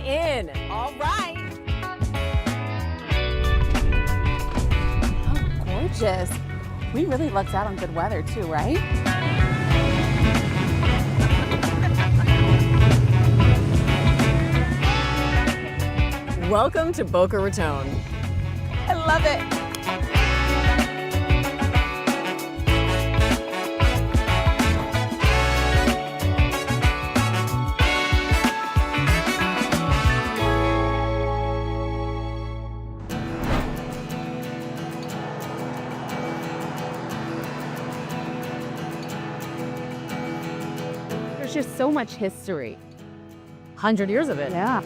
in. All right. Oh, gorgeous. We really lucked out on good weather too, right? Welcome to Boca Raton. I love it. There's just so much history. 100 years of it. Yeah.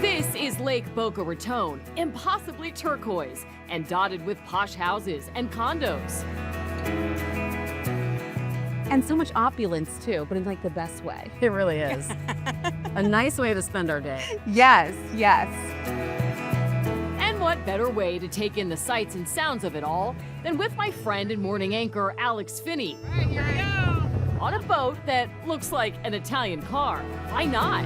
This is Lake Boca Raton, impossibly turquoise and dotted with posh houses and condos. And so much opulence too, but in like the best way. It really is. A nice way to spend our day. Yes, yes. And what better way to take in the sights and sounds of it all than with my friend and morning anchor, Alex Finney. All right, here we go. On a boat that looks like an Italian car. Why not?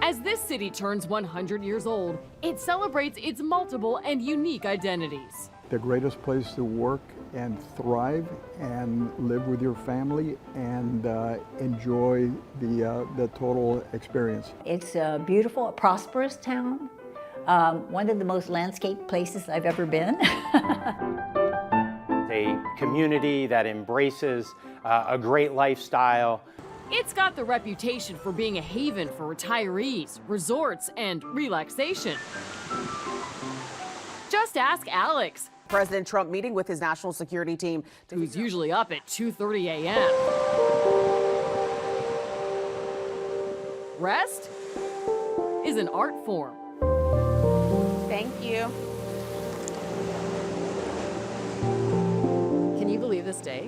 As this city turns 100 years old, it celebrates its multiple and unique identities. The greatest place to work and thrive and live with your family and enjoy the total experience. It's a beautiful, prosperous town. One of the most landscaped places I've ever been. A community that embraces a great lifestyle. It's got the reputation for being a haven for retirees, resorts, and relaxation. Just ask Alex, President Trump meeting with his national security team. who's usually up at 2:30 a.m. Rest is an art form. Thank you. Can you believe this day?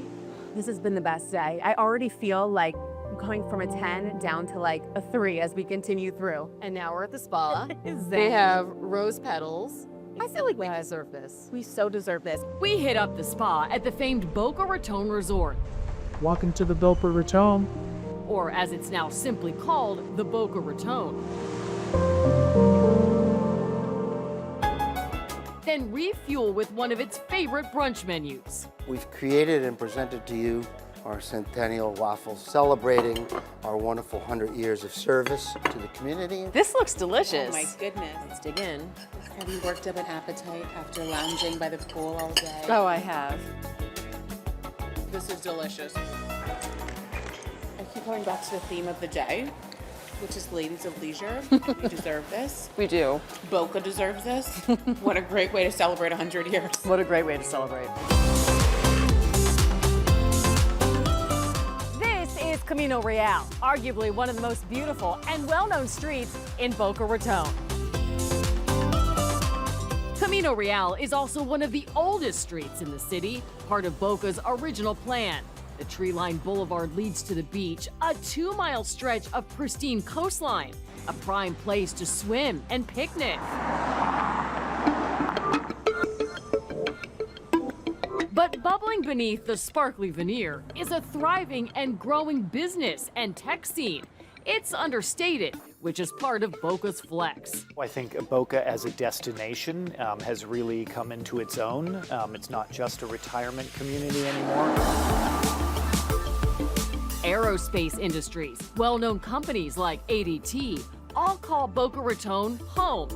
This has been the best day. I already feel like I'm going from a 10 down to like a 3 as we continue through. And now we're at the spa. Zen. They have rose petals. I feel like we deserve this. We so deserve this. We hit up the spa at the famed Boca Raton Resort, Welcome to the Boca Raton. or as it's now simply called, the Boca Raton. Then refuel with one of its favorite brunch menus. We've created and presented to you our Centennial Waffles, celebrating our wonderful 100 years of service to the community. This looks delicious. Oh my goodness. Let's dig in. Have you worked up an appetite after lounging by the pool all day? Oh, I have. This is delicious. I keep going back to the theme of the day, which is ladies of leisure. You deserve this. We do. Boca deserves this. What a great way to celebrate 100 years. What a great way to celebrate. This is Camino Real, arguably one of the most beautiful and well-known streets in Boca Raton. Camino Real is also one of the oldest streets in the city, part of Boca's original plan. The tree-lined boulevard leads to the beach, a 2-mile stretch of pristine coastline, a prime place to swim and picnic. But bubbling beneath the sparkly veneer is a thriving and growing business and tech scene. It's understated, which is part of Boca's flex. I think Boca as a destination has really come into its own. It's not just a retirement community anymore. Aerospace industries, well-known companies like ADT, all call Boca Raton home.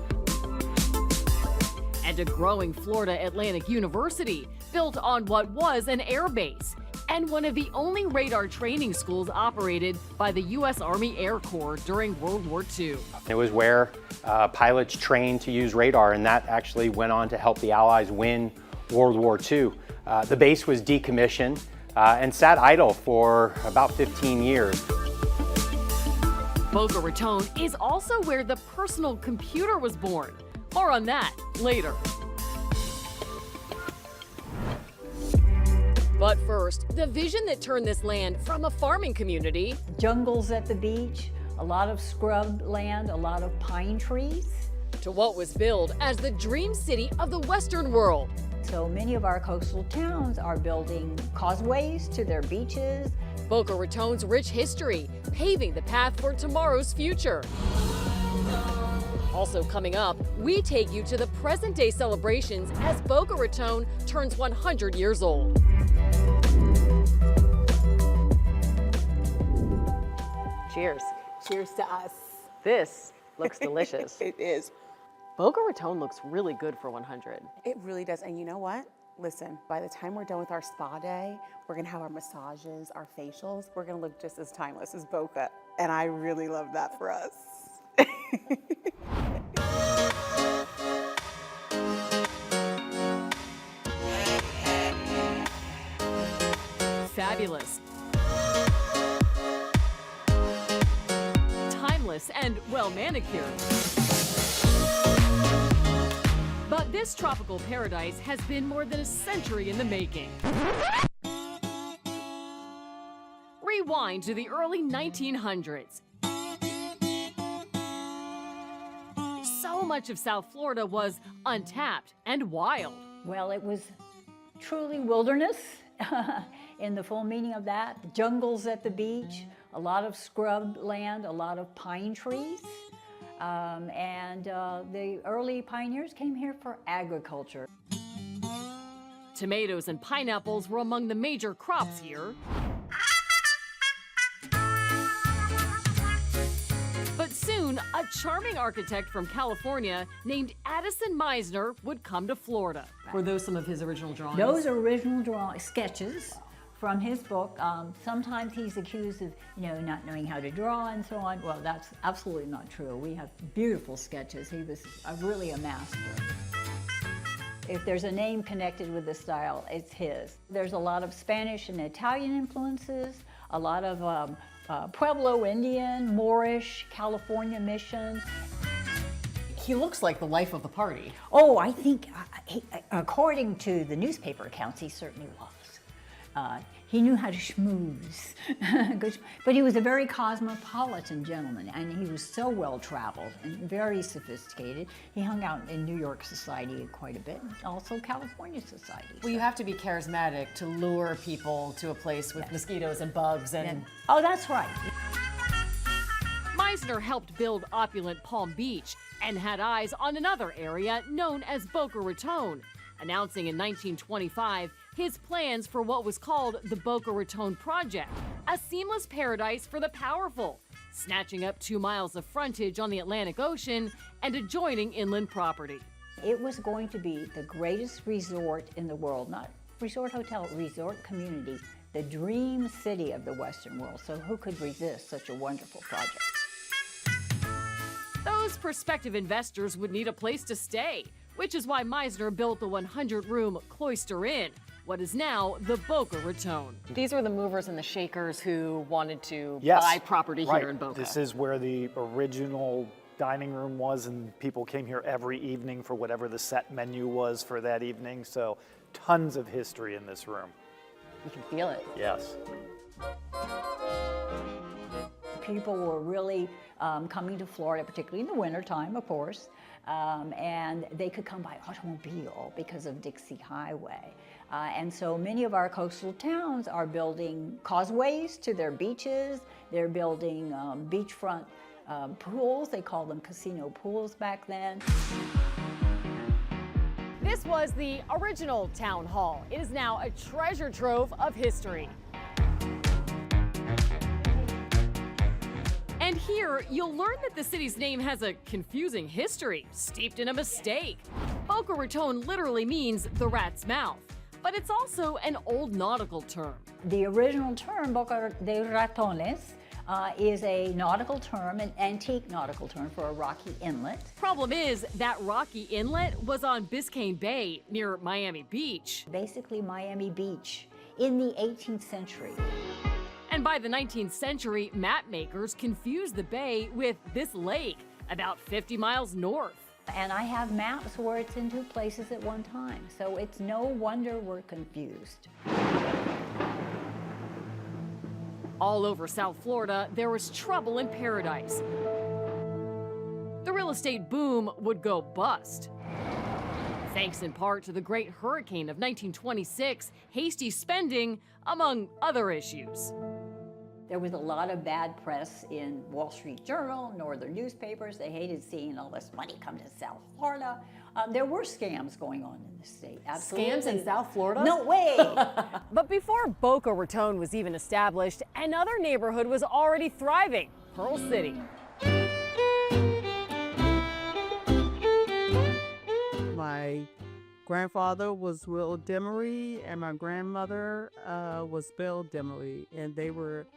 And a growing Florida Atlantic University built on what was an air base, and one of the only radar training schools operated by the U.S. Army Air Corps during World War II. It was where pilots trained to use radar, and that actually went on to help the Allies win World War II. The base was decommissioned and sat idle for about 15 years. Boca Raton is also where the personal computer was born. More on that later. But first, the vision that turned this land from a farming community Jungles at the beach, a lot of scrub land, a lot of pine trees. to what was billed as the dream city of the Western world, So many of our coastal towns are building causeways to their beaches. Boca Raton's rich history, paving the path for tomorrow's future. Also coming up, we take you to the present-day celebrations as Boca Raton turns 100 years old. Cheers. Cheers to us. This looks delicious. It is. Boca Raton looks really good for 100. It really does. And you know what? Listen, by the time we're done with our spa day, we're gonna have our massages, our facials. We're gonna look just as timeless as Boca. And I really love that for us. Fabulous, timeless, and well manicured. But this tropical paradise has been more than a century in the making. Rewind to the early 1900s. So much of South Florida was untapped and wild. Well, it was truly wilderness in the full meaning of that. Jungles at the beach, a lot of scrub land, a lot of pine trees. The early pioneers came here for agriculture. Tomatoes and pineapples were among the major crops here. But soon, a charming architect from California named Addison Meisner would come to Florida. Were those some of his original drawings? Those are original sketches from his book. Sometimes he's accused of, not knowing how to draw and so on. Well, that's absolutely not true. We have beautiful sketches. He was really a master. If there's a name connected with the style, it's his. There's a lot of Spanish and Italian influences, a lot of Pueblo Indian, Moorish, California mission. He looks like the life of the party. Oh, I think, according to the newspaper accounts, he certainly was. He knew how to schmooze, but he was a very cosmopolitan gentleman, and he was so well-traveled and very sophisticated. He hung out in New York society quite a bit, and also California society. Well, you have to be charismatic to lure people to a place with mosquitoes and bugs and... Oh, that's right. Meisner helped build opulent Palm Beach and had eyes on another area known as Boca Raton, announcing in 1925 his plans for what was called the Boca Raton Project, a seamless paradise for the powerful, snatching up 2 miles of frontage on the Atlantic Ocean and adjoining inland property. It was going to be the greatest resort in the world, not resort hotel, resort community, the dream city of the Western world. So who could resist such a wonderful project? Those prospective investors would need a place to stay, which is why Meisner built the 100-room Cloister Inn, what is now the Boca Raton. These were the movers and the shakers who wanted to Yes, buy property right. here in Boca. This is where the original dining room was, and people came here every evening for whatever the set menu was for that evening. So tons of history in this room. You can feel it. Yes. People were really coming to Florida, particularly in the wintertime, of course, and they could come by automobile because of Dixie Highway. And so many of our coastal towns are building causeways to their beaches. They're building beachfront pools. They called them casino pools back then. This was the original town hall. It is now a treasure trove of history. And here, you'll learn that the city's name has a confusing history, steeped in a mistake. Boca Raton literally means the rat's mouth, but it's also an old nautical term. The original term, Boca de Ratones, is a nautical term, an antique nautical term for a rocky inlet. Problem is, that rocky inlet was on Biscayne Bay near Miami Beach. Basically Miami Beach in the 18th century. And by the 19th century, map makers confused the bay with this lake, about 50 miles north. And I have maps where it's in two places at one time, so it's no wonder we're confused. All over South Florida, there was trouble in paradise. The real estate boom would go bust. thanks in part to the Great Hurricane of 1926, hasty spending, among other issues. There was a lot of bad press in Wall Street Journal, northern newspapers. They hated seeing all this money come to South Florida. There were scams going on in the state, absolutely. Scams in South Florida? No way! But before Boca Raton was even established, another neighborhood was already thriving, Pearl City. My grandfather was Will Demery, and my grandmother was Bill Demery, and they were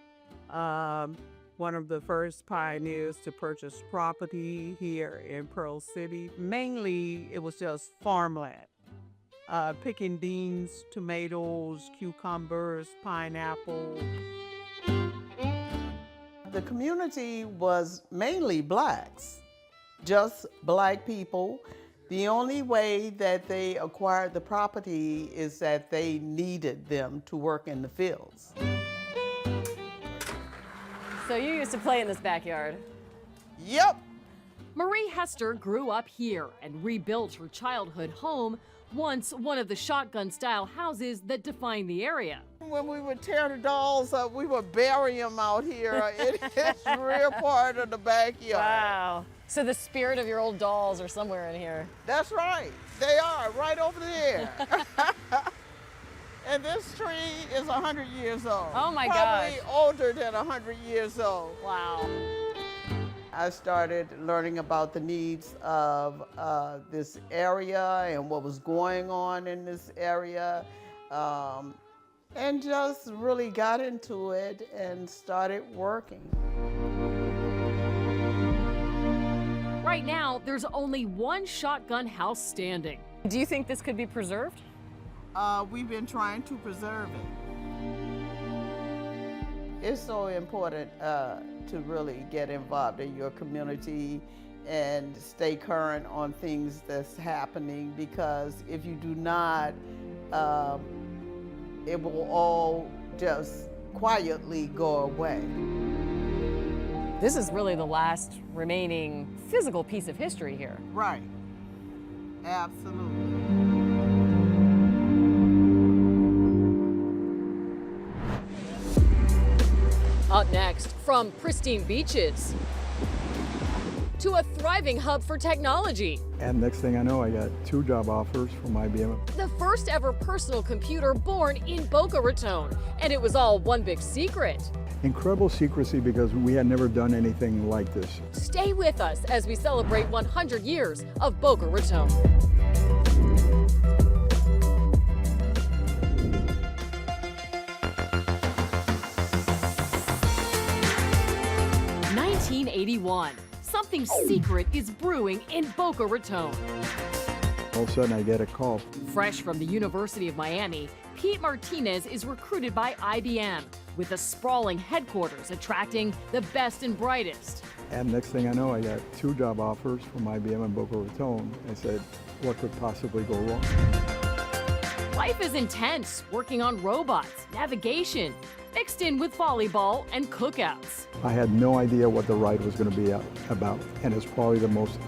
one of the first pioneers to purchase property here in Pearl City. Mainly, it was just farmland, picking beans, tomatoes, cucumbers, pineapple. The community was mainly blacks, just black people. The only way that they acquired the property is that they needed them to work in the fields. So you used to play in this backyard? Yep. Marie Hester grew up here and rebuilt her childhood home, once one of the shotgun-style houses that defined the area. When we would tear the dolls up, we would bury them out here in this rear part of the backyard. Wow. So the spirit of your old dolls are somewhere in here. That's right. They are, right over there. And this tree is 100 years old. Oh my Probably gosh. older than 100 years old. Wow. I started learning about the needs of this area and what was going on in this area, and just really got into it and started working. Right now, there's only one shotgun house standing. Do you think this could be preserved? We've been trying to preserve it. It's so important to really get involved in your community and stay current on things that's happening, because if you do not, it will all just quietly go away. This is really the last remaining physical piece of history here. Right. Absolutely. Up next, from pristine beaches to a thriving hub for technology. And next thing I know, I got 2 job offers from IBM. The first ever personal computer born in Boca Raton, and it was all one big secret. Incredible secrecy because we had never done anything like this. Stay with us as we celebrate 100 years of Boca Raton. '81. Something secret is brewing in Boca Raton. All of a sudden, I get a call. Fresh from the University of Miami, Pete Martinez is recruited by IBM, with a sprawling headquarters attracting the best and brightest. And next thing I know, I got 2 job offers from IBM in Boca Raton. I said, what could possibly go wrong? Life is intense, working on robots, navigation, mixed in with volleyball and cookouts. I had no idea what the ride was going to be about, and it's probably the most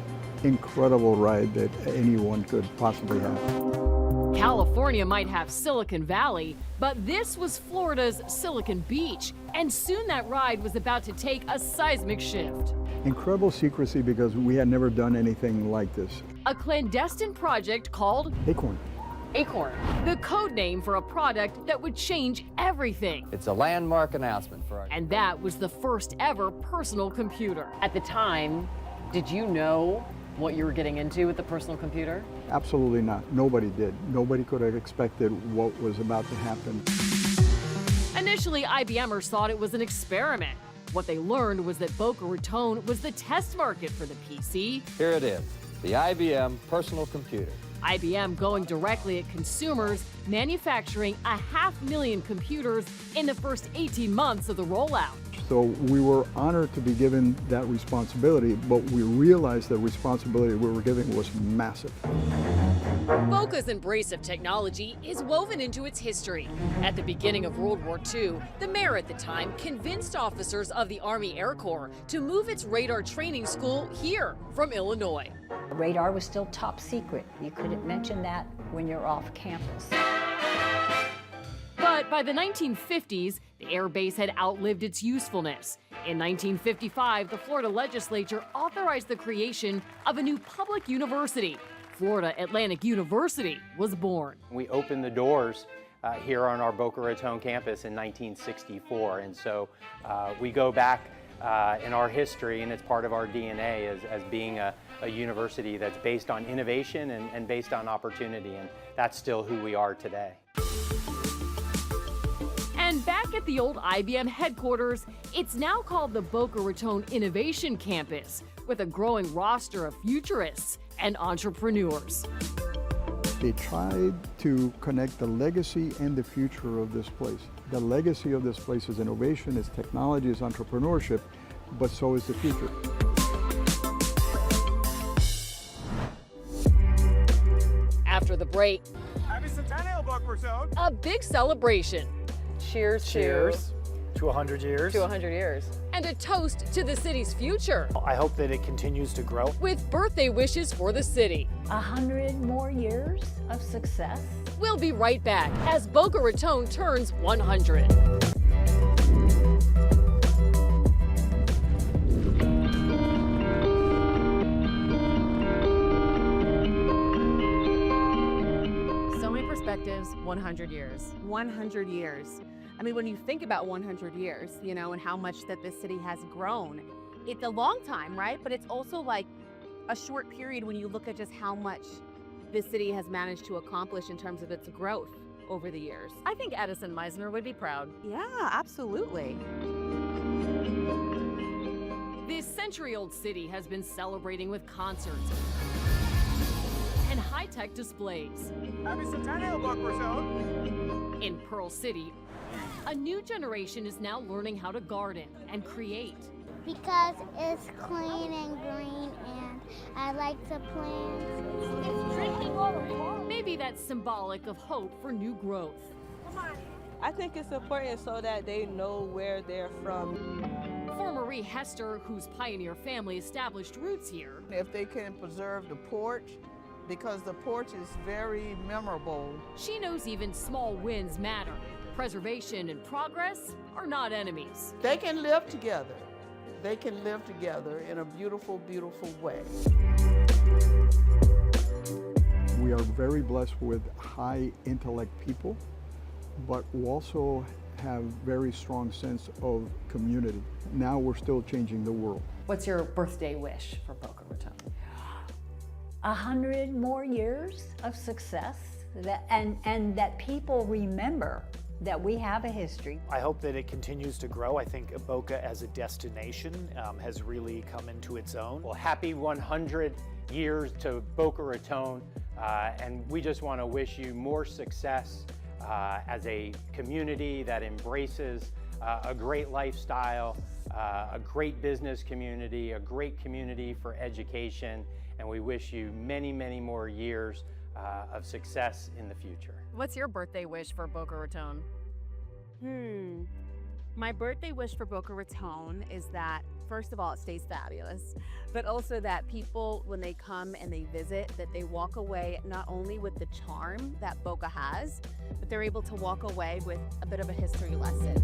incredible ride that anyone could possibly have. California might have Silicon Valley, but this was Florida's Silicon Beach, and soon that ride was about to take a seismic shift. Incredible secrecy because we had never done anything like this. A clandestine project called Acorn. Acorn, the code name for a product that would change everything. It's a landmark announcement for our... And that was the first ever personal computer. At the time, did you know what you were getting into with the personal computer? Absolutely not. Nobody did. Nobody could have expected what was about to happen. Initially, IBMers thought it was an experiment. What they learned was that Boca Raton was the test market for the PC. Here it is, the IBM personal computer. IBM going directly at consumers, manufacturing 500,000 computers in the first 18 months of the rollout. So we were honored to be given that responsibility, but we realized the responsibility we were giving was massive. Boca's embrace of technology is woven into its history. At the beginning of World War II, the mayor at the time convinced officers of the Army Air Corps to move its radar training school here from Illinois. Radar was still top secret. You couldn't mention that when you're off campus. But by the 1950s, the air base had outlived its usefulness. In 1955, the Florida legislature authorized the creation of a new public university. Florida Atlantic University was born. We opened the doors here on our Boca Raton campus in 1964, and so we go back in our history, and it's part of our DNA as being a university that's based on innovation and based on opportunity, and that's still who we are today. And back at the old IBM headquarters, it's now called the Boca Raton Innovation Campus, with a growing roster of futurists and entrepreneurs. They tried to connect the legacy and the future of this place. The legacy of this place is innovation, is technology, is entrepreneurship, but so is the future. After the break, Happy Centennial, Boca Raton! a big celebration. Cheers, Cheers to 100 years. to 100 years. And a toast to the city's future, I hope that it continues to grow. with birthday wishes for the city. 100 more years of success. We'll be right back as Boca Raton turns 100. So many perspectives, 100 years. 100 years. I mean, when you think about 100 years, you know, and how much that this city has grown, it's a long time, right? But it's also like a short period when you look at just how much this city has managed to accomplish in terms of its growth over the years. I think Edison Meisner would be proud. Yeah, absolutely. This century-old city has been celebrating with concerts and high-tech displays. Happy Centennial, Boca Raton! In Pearl City, a new generation is now learning how to garden and create. Because it's clean and green and I like the plants. It's drinking water. Maybe that's symbolic of hope for new growth. I think it's important so that they know where they're from. For Marie Hester, whose pioneer family established roots here, If they can preserve the porch, because the porch is very memorable. she knows even small wins matter. Preservation and progress are not enemies. They can live together. They can live together in a beautiful, beautiful way. We are very blessed with high intellect people, but we also have very strong sense of community. Now we're still changing the world. What's your birthday wish for Boca Raton? 100 more years of success, and that people remember that we have a history. I hope that it continues to grow. I think Boca as a destination has really come into its own. Well, happy 100 years to Boca Raton, and we just want to wish you more success as a community that embraces a great lifestyle, a great business community, a great community for education, and we wish you many, many more years of success in the future. What's your birthday wish for Boca Raton? My birthday wish for Boca Raton is that, first of all, it stays fabulous, but also that people, when they come and they visit, that they walk away not only with the charm that Boca has, but they're able to walk away with a bit of a history lesson.